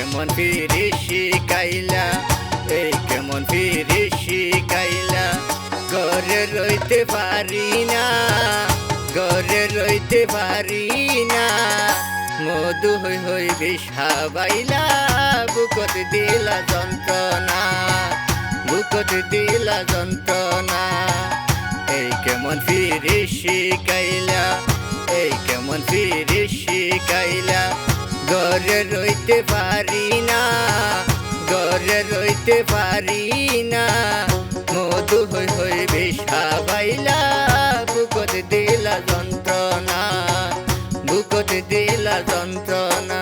কেমন ফিরে শিকাইলা, এই কেমন ফিরে শিকাইলা। ঘরে রইতে পারি না, ঘরে রইতে পারি না, মধু হই হই বিষাবাইলা। বুকত দিলা যন্ত্রণা, বুকত দিলা যন্ত্রণা। এই কেমন ফিরে শিকাইলা, এই কেমন ফিরে শিকাইলা। ঘরে রইতে পারি না, ঘরে রইতে পারি না, মধু হই হই বিষাবাইলা। বুকত দিলা যন্ত্রণা, বুকত দিলা যন্ত্রণা।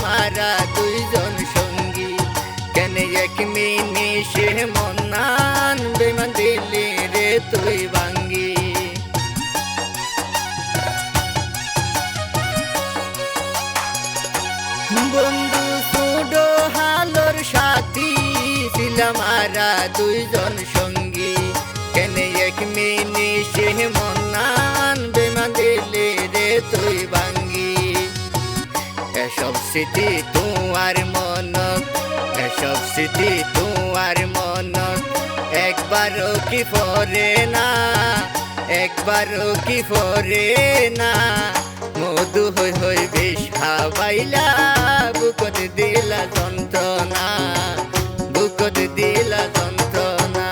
মারা দুইজন সঙ্গী, কেন এক মিনিশে মনান বেমান দিলি রে তুই ভাঙ্গি। বন্ধু সুডো হালোর সাথী ছিলাম মারা দুইজন সঙ্গী, কেন এক মিনিশে মনান বেমান দিলি রে তুই ভাঙ্গি। এসব স্মৃতি তোমার মনত, এসব স্মৃতি তোমার মনত একবারও কি পড়ে না, একবারও কি পড়ে না। মধু হই হই বিষাবাইলা। বুকত দিলা যন্ত্রণা, বুকত দিলা যন্ত্রণা।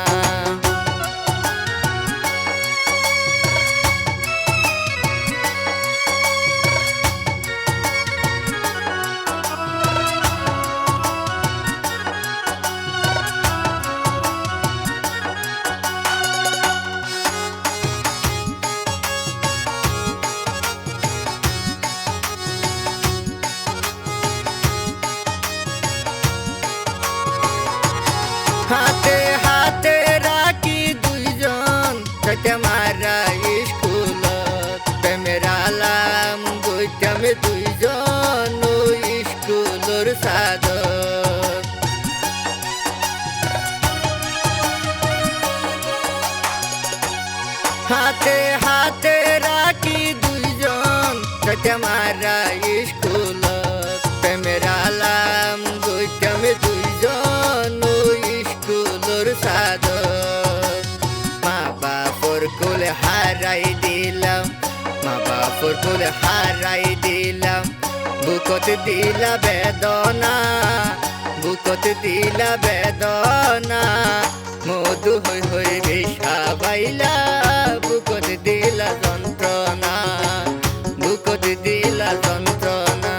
হাতে হাতে রাখি দুইজন যাইতে মারা স্কুলত, প্রেমের আলাম বইতাম দুইজন ওই স্কুলের সাদর। হাতে হাতে রাখি দুইজন যাইতে মারা স্কুলত, প্রেমের আলাম বইতাম দুইজন সাদর। মা বাপর কোলে হারাই দিলাম, মা বাপর কোলে হারাই দিলাম। বুকত দিলা বেদনা, বুকত দিলা বেদনা। মধু হই হই বিষাবাইলা। বুকত দিলা যন্ত্রণা, বুকত দিলা যন্ত্রণা।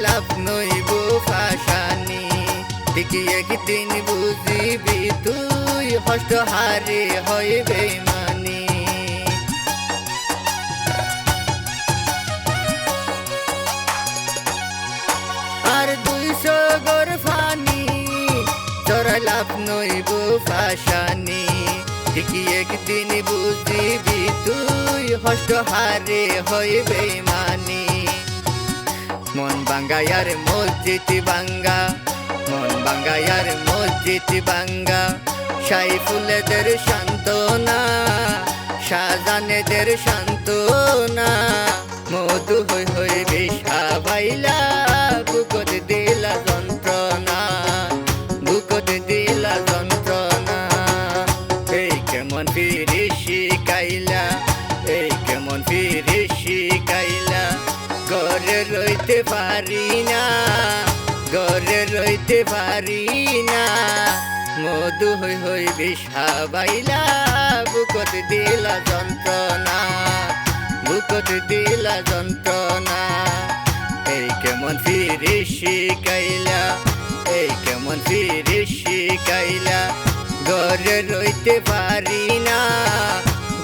লাভ নইব ফাশানি, ঠিকই একদিন বুঝিবি তুই হষ্ট হারে হয় বেমানি। আর 200 গর ফানি চড়াই লাভ নইব ফাশানি, ঠিকই একদিন বুঝিবি তুই হষ্ট হারে হয় বেমানি। মন বাঙ্গায়ার মসজিদ বাঙ্গা, মন বাঙ্গায়ার মসজিদ বাঙ্গা। সাইফুলেদের সান্ত্বনা, শাহজানেদের সান্ত্বনা। মধু হই হই বিষাবাইলা। বুকত দিলা যন্ত্রণা, বুকত দিলা যন্ত্রণা। এই কেমন ফিরে শিকাইলা, এই কেমন ফিরে শিকাইলা। পারি না, ঘরে রইতে পারি না, মধু হই হই বিষা বাইলা বুকত দিলা যন্ত্রণা, বুকত দিলা যন্ত্রণা। এই কেমন ফিরে শিকাইলা, এই কেমন ফিরে শিকাইলা, ঘরে রইতে পারি না,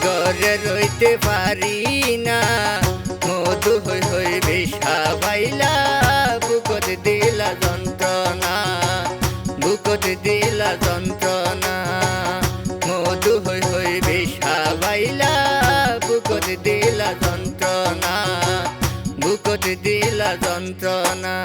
ঘরে রইতে পারি না, মধু হই হই বিষা বাইলা বুকত দিলা যন্ত্রণা, বুকত দিলা যন্ত্রণা, মধু হই হই বিষা বাইলা বুকত দিলা যন্ত্রণা, বুকত দিলা যন্ত্রণা।